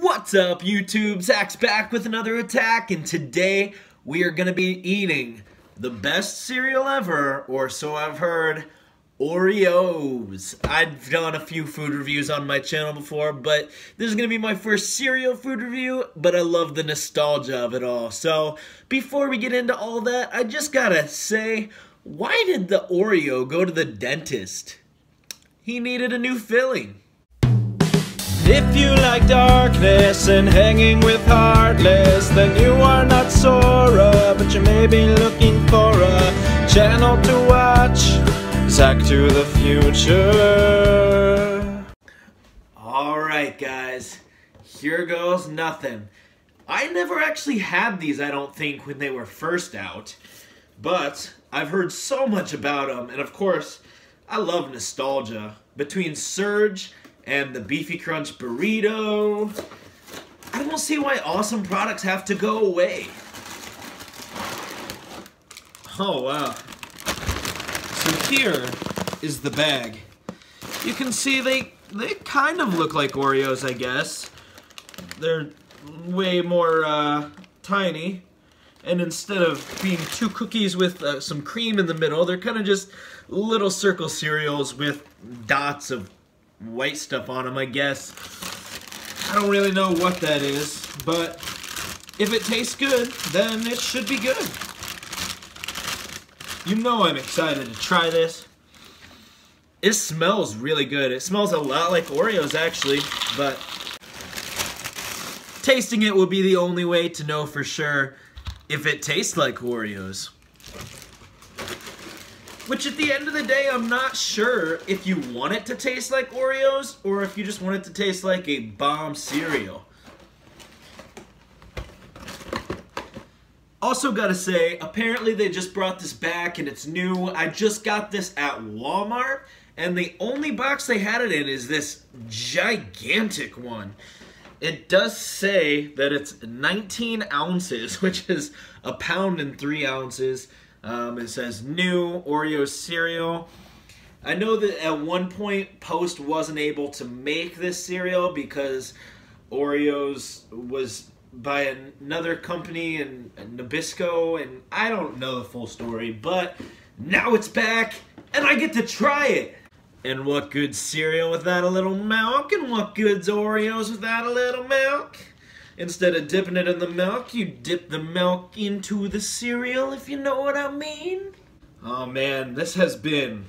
What's up, YouTube? Zach's back with another attack, and today we are going to be eating the best cereal ever, or so I've heard, Oreos. I've done a few food reviews on my channel before, but this is going to be my first cereal food review, but I love the nostalgia of it all. So, before we get into all that, I just gotta say, why did the Oreo go to the dentist? He needed a new filling. If you like darkness and hanging with Heartless, then you are not Sora, but you may be looking for a channel to watch. Zach to the future. Alright guys, here goes nothing. I never actually had these, I don't think, when they were first out, but I've heard so much about them, and of course, I love nostalgia. Between Surge and the Beefy Crunch burrito, I don't see why awesome products have to go away. Oh wow. So here is the bag. You can see they kind of look like Oreos, I guess. They're way more tiny. And instead of being two cookies with some cream in the middle, they're kind of just little circle cereals with dots of white stuff on them, I guess. I don't really know what that is, but if it tastes good, then it should be good. You know I'm excited to try this. It smells really good. It smells a lot like Oreos, actually, but tasting it will be the only way to know for sure if it tastes like Oreos. Which at the end of the day, I'm not sure if you want it to taste like Oreos or if you just want it to taste like a bomb cereal. Also gotta say, apparently they just brought this back and it's new. I just got this at Walmart and the only box they had it in is this gigantic one. It does say that it's 19 ounces, which is a pound and 3 ounces. It says new Oreo cereal. I know that at one point Post wasn't able to make this cereal because Oreos was by another company in Nabisco, and I don't know the full story, but now it's back and I get to try it. And what good cereal without a little milk, and what good's Oreos without a little milk? Instead of dipping it in the milk, you dip the milk into the cereal, if you know what I mean. Oh man, this has been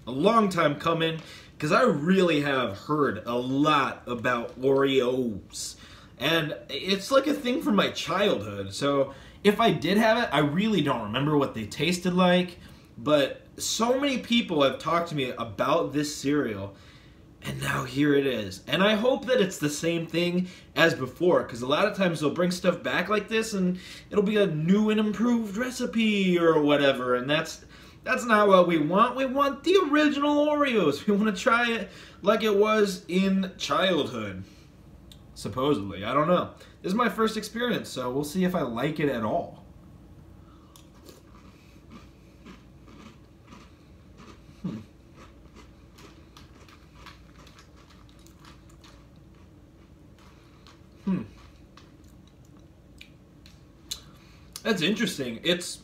a long time coming because I really have heard a lot about Oreos. And it's like a thing from my childhood. So if I did have it, I really don't remember what they tasted like. But so many people have talked to me about this cereal. And now here it is. And I hope that it's the same thing as before, because a lot of times they'll bring stuff back like this and it'll be a new and improved recipe or whatever, and that's not what we want. We want the original Oreos. We want to try it like it was in childhood. Supposedly. I don't know. This is my first experience, so we'll see if I like it at all. That's interesting. It's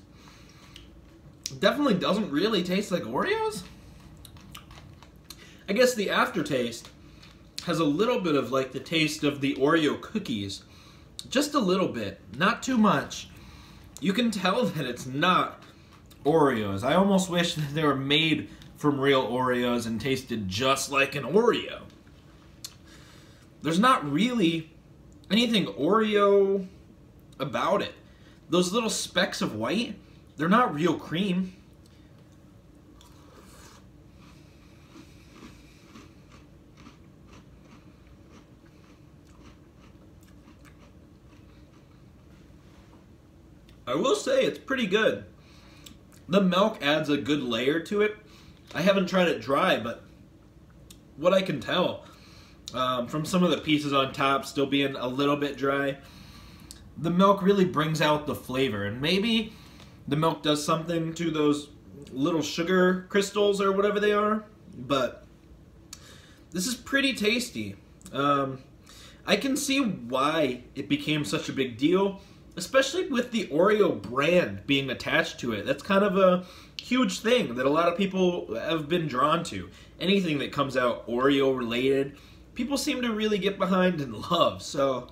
definitely doesn't really taste like Oreos. I guess the aftertaste has a little bit of like the taste of the Oreo cookies. Just a little bit, not too much. You can tell that it's not Oreos. I almost wish that they were made from real Oreos and tasted just like an Oreo. There's not really anything Oreo about it. Those little specks of white, they're not real cream. I will say it's pretty good. The milk adds a good layer to it. I haven't tried it dry, but what I can tell from some of the pieces on top still being a little bit dry, the milk really brings out the flavor, and maybe the milk does something to those little sugar crystals or whatever they are, but this is pretty tasty. I can see why it became such a big deal, especially with the Oreo brand being attached to it. That's kind of a huge thing that a lot of people have been drawn to. Anything that comes out Oreo related, people seem to really get behind and love. So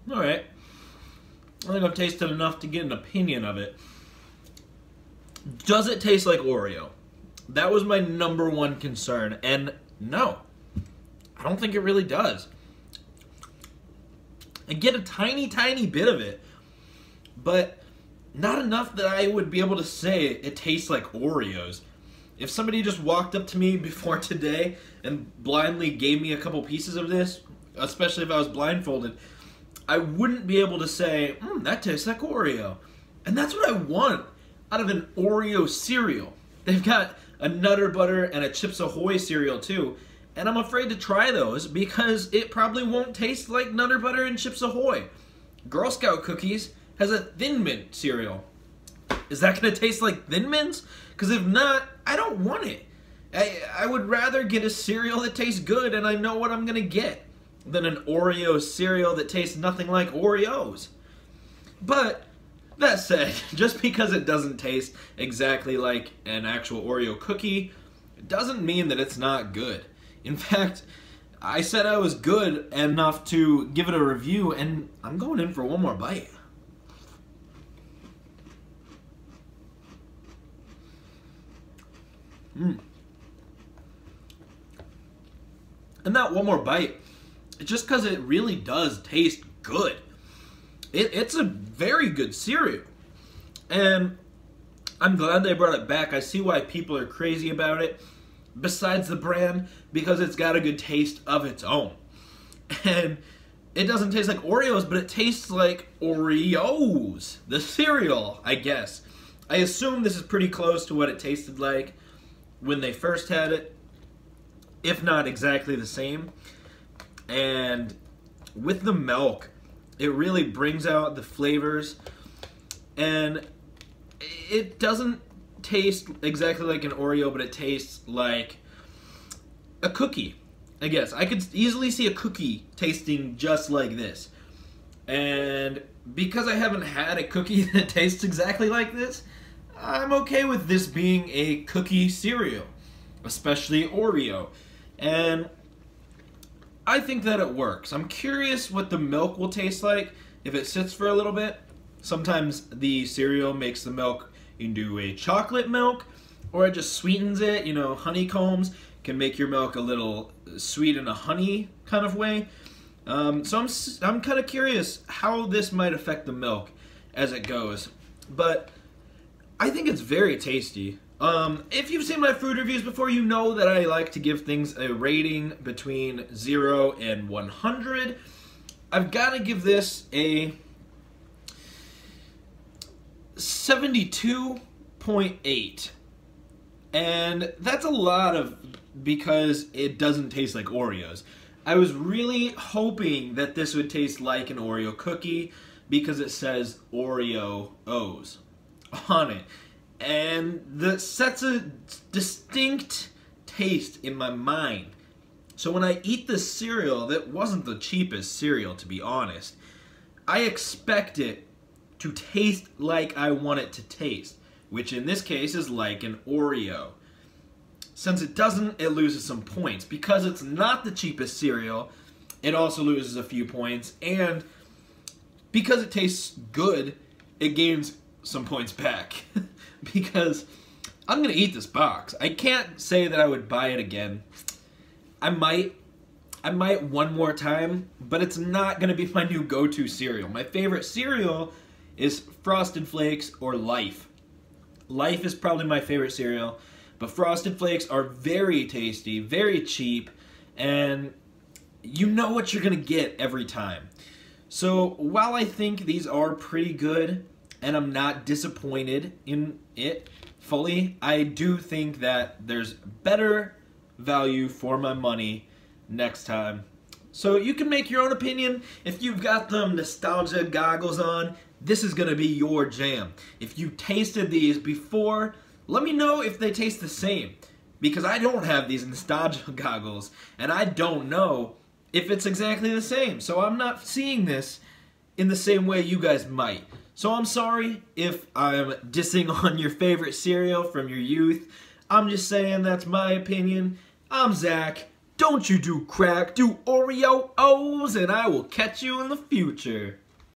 all right, I think I've tasted enough to get an opinion of it. Does it taste like Oreo? That was my number one concern, and no, I don't think it really does. I get a tiny, tiny bit of it, but not enough that I would be able to say it tastes like Oreos. If somebody just walked up to me before today and blindly gave me a couple pieces of this, especially if I was blindfolded, I wouldn't be able to say, that tastes like Oreo. And that's what I want out of an Oreo cereal. They've got a Nutter Butter and a Chips Ahoy cereal too, and I'm afraid to try those because it probably won't taste like Nutter Butter and Chips Ahoy. Girl Scout Cookies has a Thin Mint cereal. Is that going to taste like Thin Mints? Because if not, I don't want it. I would rather get a cereal that tastes good and I know what I'm going to get than an Oreo cereal that tastes nothing like Oreos. But that said, just because it doesn't taste exactly like an actual Oreo cookie, it doesn't mean that it's not good. In fact, I said I was good enough to give it a review, and I'm going in for one more bite. And that one more bite, just because it really does taste good. It's a very good cereal. And I'm glad they brought it back. I see why people are crazy about it, besides the brand, because it's got a good taste of its own. And it doesn't taste like Oreos, but it tastes like Oreos, the cereal, I guess. I assume this is pretty close to what it tasted like when they first had it, if not exactly the same. And with the milk, it really brings out the flavors, and it doesn't taste exactly like an Oreo, but it tastes like a cookie, I guess. I could easily see a cookie tasting just like this. And because I haven't had a cookie that tastes exactly like this, I'm okay with this being a cookie cereal, especially Oreo. And I think that it works. I'm curious what the milk will taste like if it sits for a little bit. Sometimes the cereal makes the milk into a chocolate milk, or it just sweetens it. You know, honeycombs can make your milk a little sweet in a honey kind of way. So I'm kind of curious how this might affect the milk as it goes. But I think it's very tasty. If you've seen my food reviews before, you know that I like to give things a rating between 0 and 100. I've got to give this a 72.8. And that's a lot of, because it doesn't taste like Oreos. I was really hoping that this would taste like an Oreo cookie because it says Oreo-O's on it. And that sets a distinct taste in my mind. So when I eat this cereal, that wasn't the cheapest cereal, to be honest, I expect it to taste like I want it to taste, which in this case is like an Oreo. Since it doesn't, it loses some points. Because it's not the cheapest cereal, it also loses a few points. And because it tastes good, it gains some points back. Because I'm going to eat this box. I can't say that I would buy it again. I might one more time, but it's not going to be my new go-to cereal. My favorite cereal is Frosted Flakes or Life. Life is probably my favorite cereal, but Frosted Flakes are very tasty, very cheap, and you know what you're going to get every time. So while I think these are pretty good, and I'm not disappointed in it fully, I do think that there's better value for my money next time. So you can make your own opinion. If you've got them nostalgia goggles on, this is going to be your jam. If you tasted these before, let me know if they taste the same. Because I don't have these nostalgia goggles, and I don't know if it's exactly the same. So I'm not seeing this in the same way you guys might. So I'm sorry if I'm dissing on your favorite cereal from your youth. I'm just saying that's my opinion. I'm Zach. Don't you do crack, do Oreo-O's, and I will catch you in the future.